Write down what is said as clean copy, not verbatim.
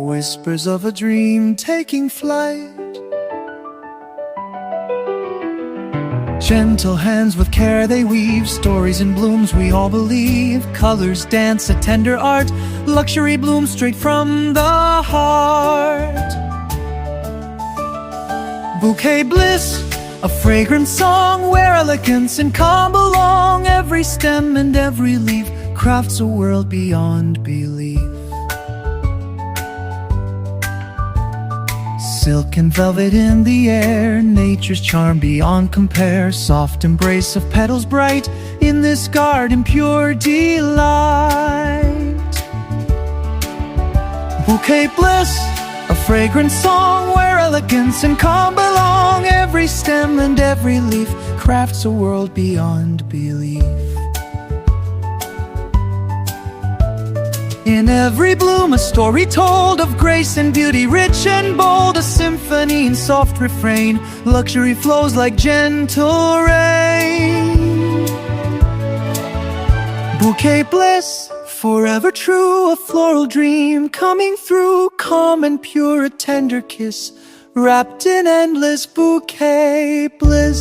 whispers of a dream taking flight. Gentle hands with care they weave, stories in blooms we all believe. Colors dance a tender art, luxury blooms straight from the heart. Bouquet bliss, a fragrant song where elegance and calm belong. Every stem and every leaf crafts a world beyond belief. Silk and velvet in the air, nature's charm beyond compare. Soft embrace of petals bright, in this garden pure delight. Bouquet bliss, a fragrant song where elegance and calm belong. Every stem and every leaf crafts a world beyond belief. In every bloom a story told of grace and beauty, rich and bold. A symphony in soft refrain, luxury flows like gentle rain. Bouquet bliss, forever true, a floral dream coming through. Calm and pure, a tender kiss, wrapped in endless bouquet bliss.